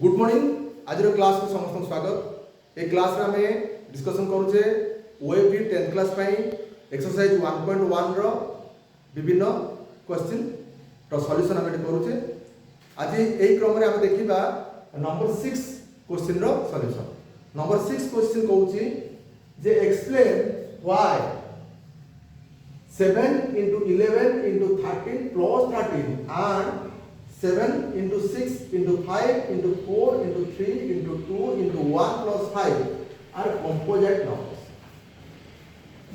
Good morning आज class को समस्त स्वागत। ए क्लास रे हमें डिस्कशन करूचे ओएबी 10th क्लास पई एक्सरसाइज 1.1 रो विभिन्न क्वेश्चन रो सॉल्यूशन हमें करूचे। आज एई क्रम रे हम देखिबा नंबर 6 क्वेश्चन रो सॉल्यूशन। नंबर 6 क्वेश्चन कहूची जे explain why 7 into 11 into 13 plus 13 and 7 into 6 into 5 into 4 into 3 into 2 into 1 plus 5 are composite numbers।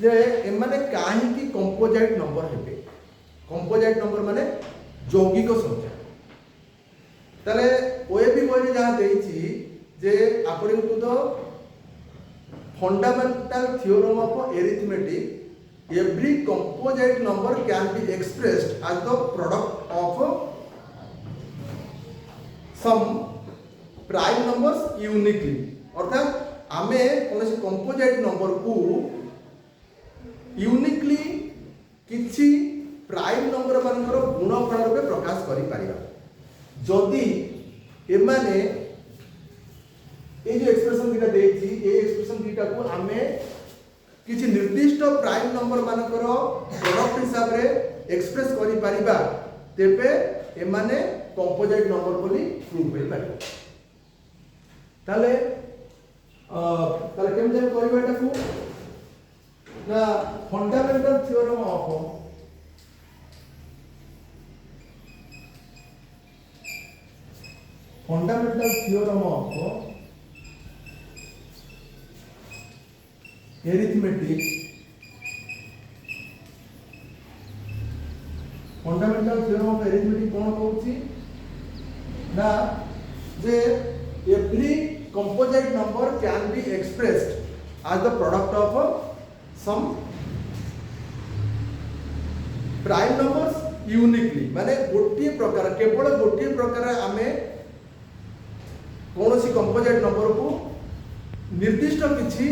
जे एमाने काहे की composite number हेबे? composite number माने यौगिक संख्या। ताले ओएबी बॉडी जहां देइछि जे according to the fundamental theorem of arithmetic every composite number can be expressed as the product of some prime numbers uniquely। अर्थात आमे कौन कंपोजिट नंबर को यूनिकली किछि प्राइम नंबर मानकर गुणफल रूपे प्रकाश करि परिबा। जदि एमाने ए जो एक्सप्रेशन दिटा देछि ए एक्सप्रेशन दिटा को आमे किछि निर्दिष्ट प्राइम नंबर मानकर प्रोडक्ट हिसाब रे एक्सप्रेस करि परिबा तेबे एमाने कंपोजिट नंबर बोली प्रूव करि परिबा। ताले केमते करबा एटा को ना fundamental theorem of arithmetic fundamental theorem of arithmetic कोन कहूची ना जे every composite number can be expressed as the product of some prime numbers uniquely। माने गोटी प्रकार केवल गोटी प्रकार आमे कोनोसी कंपोजिट नंबर को निर्दिष्ट किछि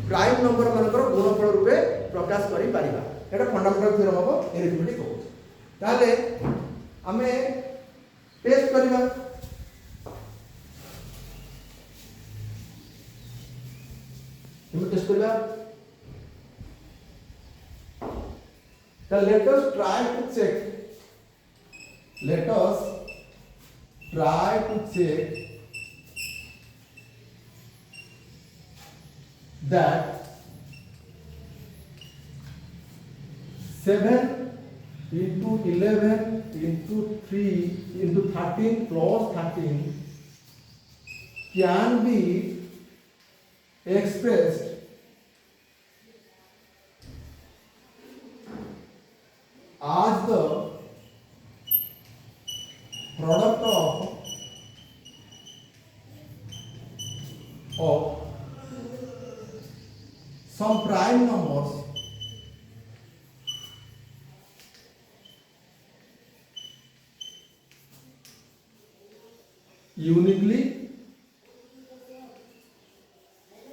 प्राइम नंबर मानकर गुणफल रूपे प्रकाश करि परिबा। एटा फंडामेंटल थ्योरम ऑफ arithmetic कहूची। ताले आमे टेस्ट करिबा। हम टेस्ट करिबा। तो let us try to check that 7 into 11 into 3 into 13 plus 13 can be expressed as the product of some prime numbers uniquely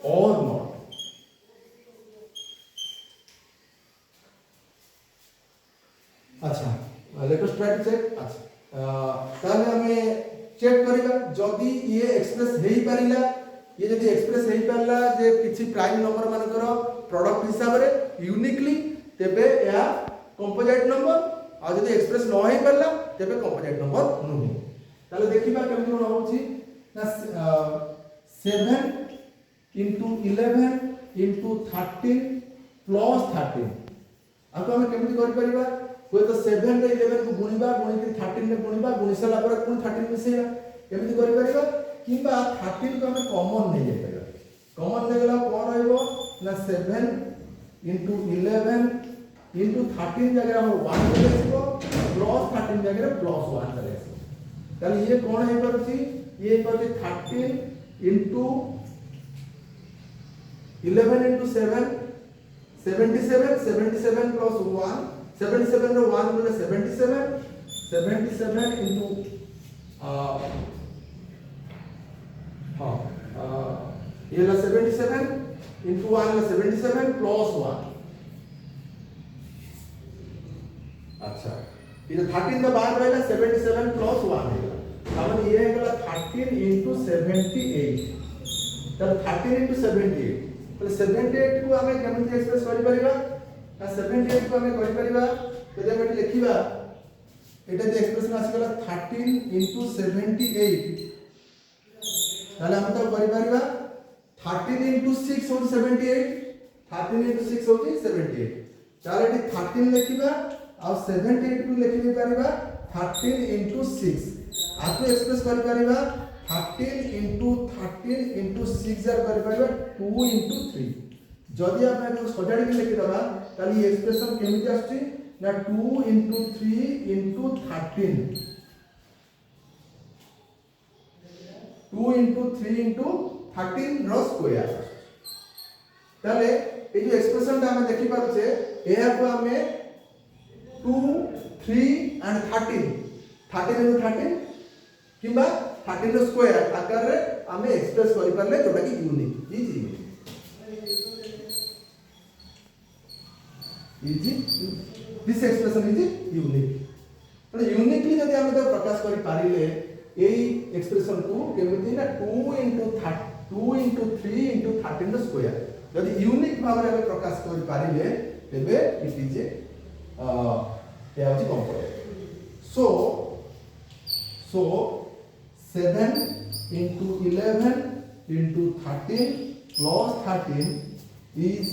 or not। अच्छा let us try to check. अच्छा ताले हमें चेक करिबा जदी ये एक्सप्रेस हेई परिला ये जदी एक्सप्रेस हेई परला जे किछि प्राइम नंबर मानकर प्रोडक्ट हिसाब रे यूनिकली तेबे या कंपोजिट नंबर आ जदी एक्सप्रेस न हेई परला तेबे कंपोजिट नंबर नुही। ताले देखिबा केमति कोन होछि ना 7 into 11 into 13 plus 13 आको हम केमति कर परिबा कोइ तो 7 रे 11 को गुणिबा गुणी के 13 रे गुणिबा गुणी सला पर कोन 13 मिसेबा केमति कर परिबा किबा 13 को हम कॉमन नै जाय परिबा। कॉमन नै गेला कोन रहइबो ना 7 into 11 into 13 जगह हम 1 ले लेसिबो प्लस 13 जगह प्लस 1 ले लेसिबो। ताले ये कोन हे परछि ये परछि 13 into 11 into 7 77 plus 1 77 रो 1 बोले 77 into ये ला 77 into 1 ला 77 plus 1। अच्छा ये 13 दा बाहर रहला 77 plus 1 है। तापर ये गला 13 into 78 तब 13 into 78 तो 78 को हमें केमति एक्सप्रेस करि परिबा आ 78 को हमें करि परिबा तो जे बेटी लिखिबा एटा जे एक्सप्रेशन आसी गला 13 into 78 ताले हम तो करि परिबा 13 into 6 हो 78 13 into 6 हो 78 ताले एटी 13 लिखिबा आ 78 को लिखि परिबा 13 into 6 आपको एक्सप्रेस कर परिबा 13 into 13 into 6 जार कर परिबा 2 into 3 जदि आपण एको सजाडी के लिखि दबा ताली ये एक्सप्रेशन केमिति आछी ना 2 into 3 into 13 2 into 3 into 13 रो स्क्वायर ताले ए जो एक्सप्रेशन ता हम देखि पारुछे एहा को हमें 2 3 and 13 13 into 13 किंबा 13 रो स्क्वायर आकार रे हमें एक्सप्रेस करि परले जोटा कि unique easy this expression is unique तो यूनिकली जदि हम तो प्रकाश करि पारिले एई एक्सप्रेशन को केमिति ना 2 into 3 into 13 रो स्क्वायर जदि यूनिक भाव रे हम प्रकाश करि पारिले तेबे इट इज ए आउची component so 7 into 11 into 13 plus 13 is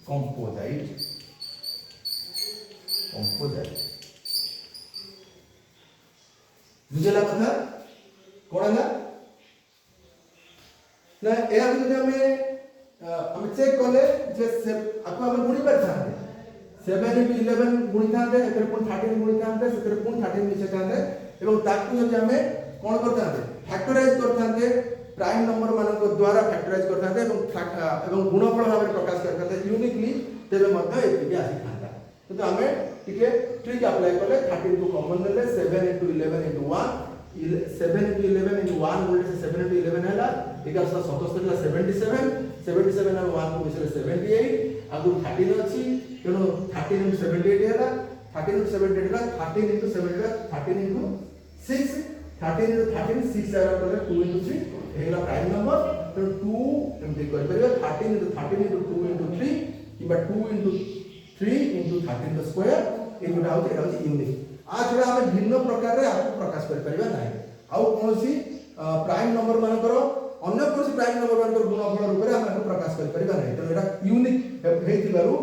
composite बुझला कथा कोन ना ना ए आबे जदि हम चेक कले जे आपको हम गुणी परछा 7 into 11 गुणी थाते एकर पुन 13 गुणी थाते सेकर पुन 13 मिसे थाते एवं ताकू जदि हमें कोन करथाते फैक्टराइज करथाते प्राइम नंबर मानको द्वारा फैक्टराइज करथाते एवं गुणफल भाव प्रकाश करथाते यूनिकली तेबे मध्य एतिके आसी थाता तो हमें ठीक है ट्रिक अप्लाई करले 13 को कॉमन लेले 7 into 11 into 1 7 into 11 into 1 बोलते से 7 into 11 हैला 1177 ला 77 और 1 को मिसले 78 आगु 13 अछि तेनो 13 into 78 हैला 13 into 78 हैला 13 into 78 13 into 6 13 into 13 6 आरा करले 2 into 3 हेला प्राइम नंबर तो 2 एमते कर परिबा 13 into 2 into 3 किबा 2 into 3 into 13 the square एगुडा होते यूनिक आ छडा हम भिन्न प्रकार रे आपको प्रकाश कर परिबा नाही आउ कोनसी प्राइम नंबर मानकर अन्य कोनसी प्राइम नंबर मानकर गुणफल रूप रे हम प्रकाश कर परिबा नाही तो एटा यूनिक हेतिबारु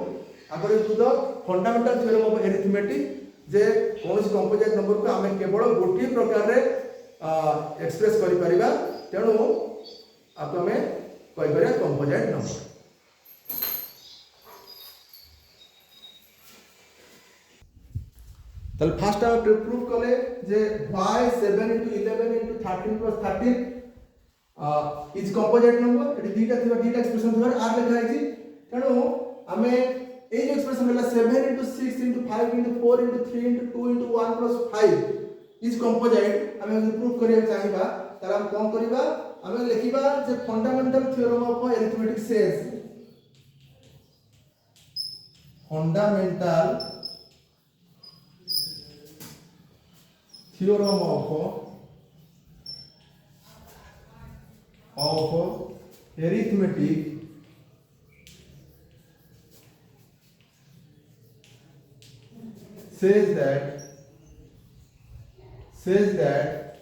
according to the fundamental theorem of arithmetic जे कोनसी कंपोजिट नंबर को हम केवल गोटी प्रकार रे एक्सप्रेस करि परिबा तेनु आपको हमें कहि परिबा कंपोजिट नंबर तल फर्स्ट हम प्रूव कले जे y 7 into 11 into 13 plus 13 is composite number एटी दीटा एक्सप्रेशन थोर आर लिखा है तेणु हमें ए जो एक्सप्रेशन मिला 7 into 6 into 5 into 4 into 3 into 2 into 1 plus 5 is composite हमें जो प्रूव करिया चाहिबा तार हम कोन करिबा हमें लिखिबा जे fundamental theorem of arithmetic says fundamental theorem of arithmetic says that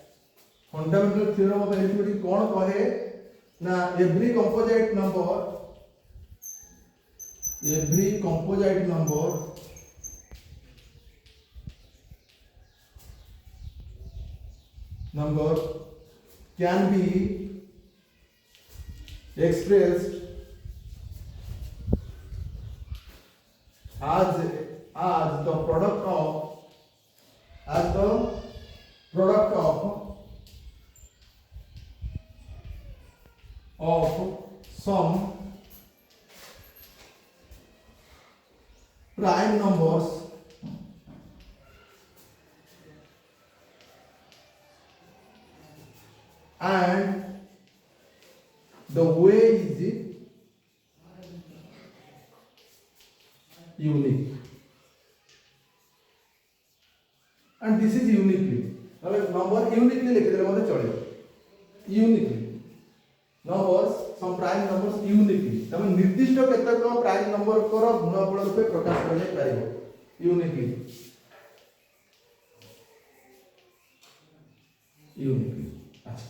fundamental theorem of arithmetic कौन कहे ना every composite number can be expressed as the product of some prime numbers and the way is unique and this is uniquely नले number uniquely लिखि देले मते चलियो uniquely numbers some prime numbers uniquely तमे निर्दिष्ट केतक प्राइम नंबर कर गुणफल रूपे प्रकाश करा जाय पारिबो यूनिकली अच्छा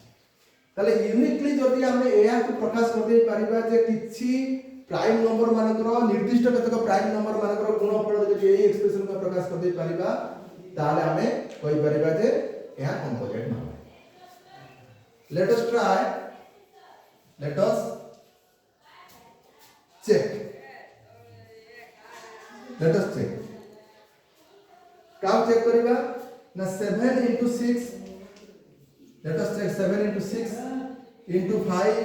ताले यूनिकली जदि हमें एया को प्रकाश कर दे परिबा जे किछि प्राइम नंबर मानकर निर्दिष्ट केतक प्राइम नंबर मानकर गुणफल जदि एई एक्सप्रेशन को प्रकाश कर दे परिबा ताले हमें कहि परिबा जे एया composite number let us try let us check क्या चेक करिबा ना 7 into 6 let us check 7 into 6 into 5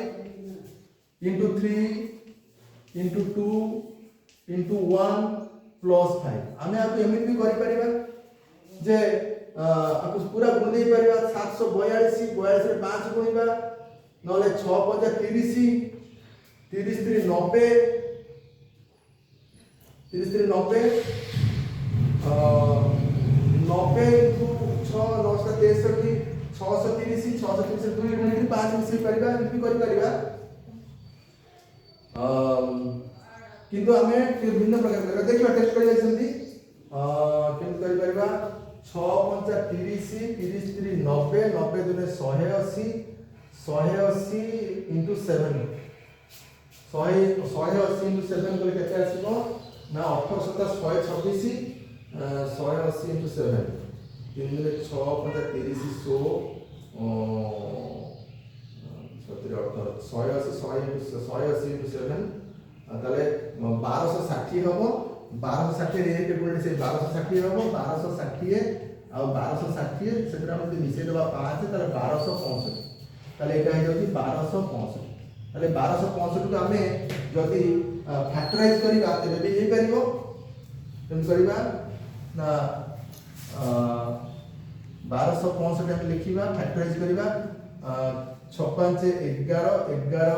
into 3 into 2 into 1 plus 5 हमें आपको एमिट भी करि परिबा जे आपको पूरा गुण दे परिबा 742 42 रे 5 गुणिबा नले 6 5 30 30 3 90 30 3 90 90 into 6 9 63 630 630 से 2 गुणित 5 मिसि परिबा भी करि परिबा किंतु हमें भिन्न प्रकार करबा देखिबा टेस्ट करि जाइसंती केम करि परिबा 6 5 30 30 3 90 90 दुने 180 180 into 7 180 into 7 कले केते आसीबो ना 18 7 126 180 into 7 3 में 6 5 30 100 180 into 7 ताले 1260 हबो 1260 रे के गुणे से 1260 हबो 1260 आ 1260 सेतरा हम मिसे देबा 5 ताले 1265 ताले एटा हे जति 1265 ताले 1265 को हमें जति फैक्टराइज करिबा तबे भी हे परिबो हम करिबा ना 1265 हम लिखिबा फैक्टराइज करिबा 6 5 11 11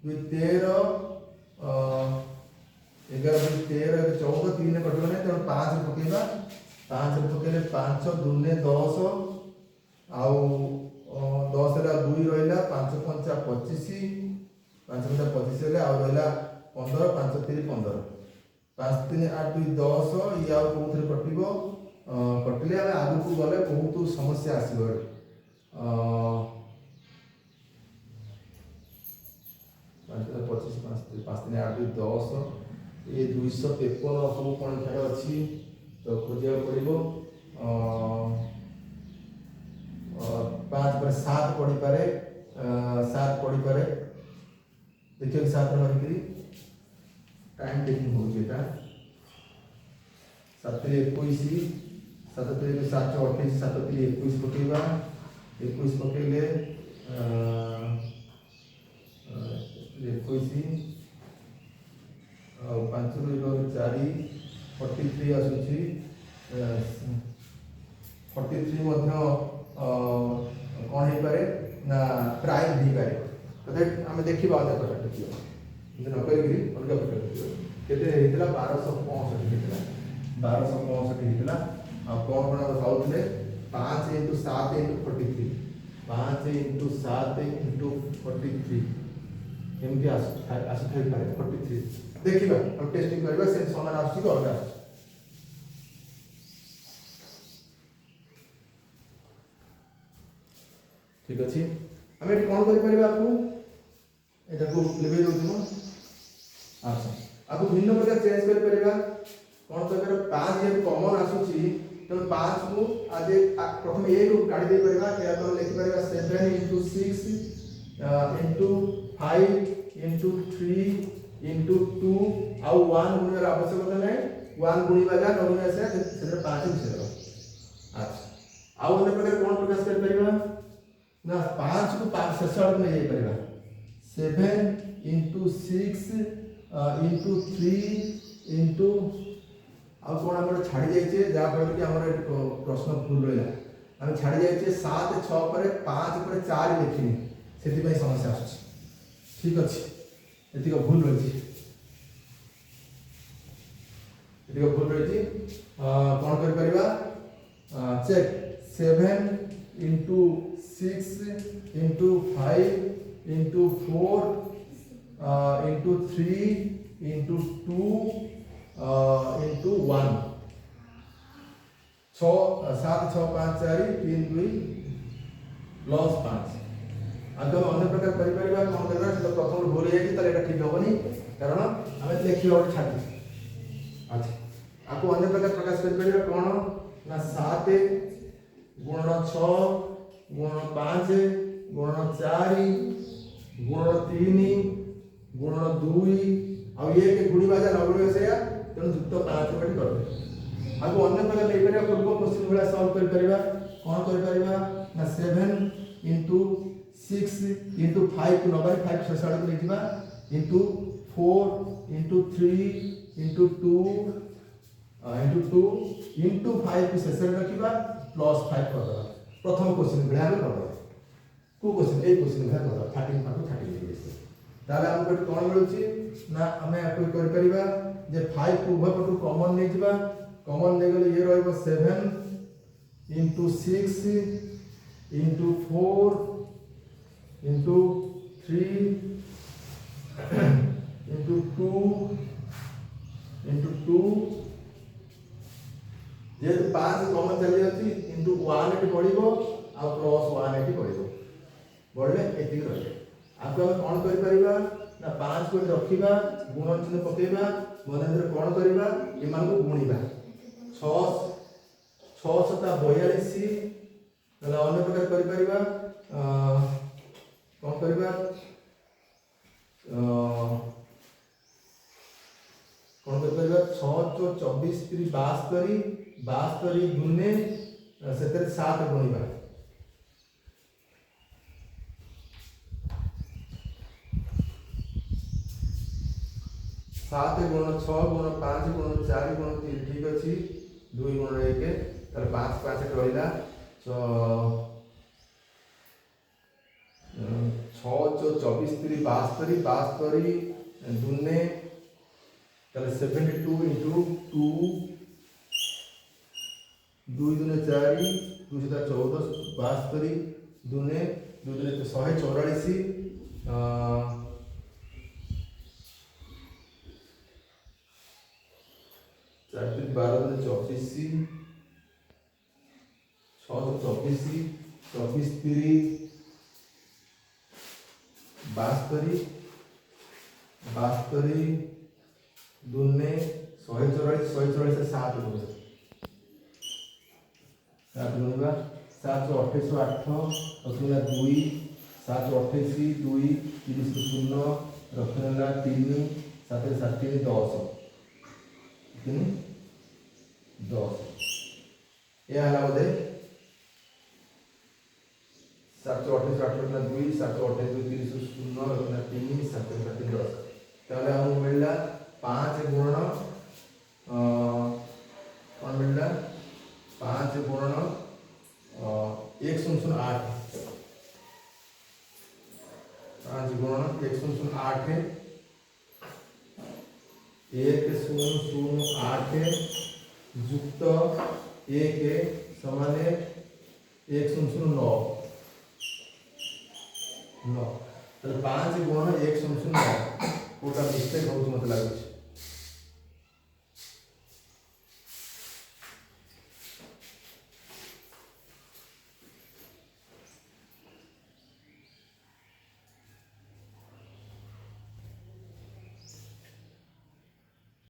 2 13 11 2 13 14 3 कटो नै त 5 पकेबा 5 पकेले 5 2 10 आउ 10 रा 2 रहला 5 5 25 5 5 25 हेले आ रहला 15 5 3 15 5 3 8 2 10 या कोथरे कटिबो कटिले हम आगु को गले बहुत समस्या आसीबो 5 25 5 3 8 2 10 ये 253 को कोन खेल अछि तो खोजिया पड़िबो 5 पर 7 पड़ी पारे 7 पड़ी पारे देखिए 7 रही टाइम टेकिंग हो जेता 7 21 7 3 7 28 7 3 21 पकेबा 21 पकेले 21 और 5 रो 4 43 आसुची 43 मध्य कौन है पारे ना प्राइम दी पारे तो हम देखिबा आ कथा देखियो जे न करिगिरी अलगा कथा देखियो केते हेतला 1265 हेतला 1265 हेतला आ कौन बना बताउतले 5 * 7 * 43 5 * 7 * 43 एमती आसी थाई पारे 43 देखिबा हम टेस्टिंग करबा से समान आसी को अलगा ठीक अछि हम एटी कोन करि परिबा आपको एटा को लेबे दोजनो अच्छा आपको भिन्न प्रकार चेंज करि परिबा कोन तो 5 जे कॉमन आसुची तो 5 को आज प्रथम ए को काढी दे परिबा या तो लिखि परिबा 7 * 6 * 5 * 3 * 2 आउ 1 गुणिबार आवश्यकता नै 1 गुणिबा जा न गुणिबा से सेरे 5 मिसे दो अच्छा आउ अन्य प्रकार कोन प्रकाश करि परिबा ना 5 को 5 से सॉल्व में जाई परिबा 7 * 6 * 3 * आ कोन हमर छाडी जाई छे जा पर कि हमर प्रश्न भूल रहला हम छाडी जाई छे 7 6 पर 5 पर 4 लिखिनी सेति पई समस्या आछी ठीक अछि एति को भूल रही एति को भूल रही कोन कर परिबा check 7 into 6 into 5 into 4 into 3 into 2 into 1 7 6 5 4 3 2 plus 5 आगे हम अन्य प्रकार करि परिबा कोन करबा से प्रथम भूल जाई ताले एटा ठीक होबनी कारण हमें लेखि और छाती अच्छा आपको अन्य प्रकार प्रकाश करि परिबा कोन ना 7 गुणन 6 गुणन 5 गुणन 4 गुणन 3 गुणन 2 आ ये के गुणी बाजा नगुणी से या तेन युक्त 5 बटी कर दे आपको अन्य प्रकार ले परिबा पूर्व क्वेश्चन भला सॉल्व करि परिबा कोन करि परिबा ना 7 into 6 into 5 to number 5 ससाड़ को लिखिबा into 4 into 3 into 2 into 5 को ससाड़ रखिबा प्लस 5 कर दबा प्रथम क्वेश्चन भला कर दबा को क्वेश्चन ए क्वेश्चन भला कर दबा 13 पाटो 30 लिखिबे ताले हमको कोन मिलुची ना हमें आपको कर परिबा जे 5 को उभय पटु कॉमन नै जिबा कॉमन नै गले ये रहइबो 7 into 6 into 4 into 3 into 2 into 2 जे 5 कॉमन चली जाती into 1 एटी पड़िबो आ प्लस 1 एटी पड़िबो बडले एति रहले आपको हम कोन करि परिबा ना 5 को रखिबा गुणन चिन्ह पकेबा मनंद्र कोन करिबा इमान को गुणिबा 6 6 7 42 तला अन्य प्रकार करि परिबा कौन करिबा कौन करिबा 6 जो 24 3 72 गुणे सेतर 7 गुणिबा 7 गुण 6 गुण 5 गुण 4 गुण 3 ठीक अछि 2 गुण 1 तर 5 5 रहिला 6 जो 24 3 72 दुने ताले 72 into 2 2 दुने 4 2 से 14 72 दुने 2 दुने 144 4 3 12 दुने 24 6 24 24 3 72 दुने 144 से 7 गुणे 7 गुणिबा 7 28 8 रखिला 2 7 28 2 30 0 रखिला 3 7 7 3 10 3 10 ये हला बोधे 7 28 8 रखना 2 7 28 2 30 0 रखना 3 7 7 10 ताले हमको मिलला 5 गुणन कौन मिलला 5 गुणन 108 5 गुणन 108 1008 युक्त 1 समान 109 9 तो 5 गुण 109 कोटा मिस्टेक हो मत लागुच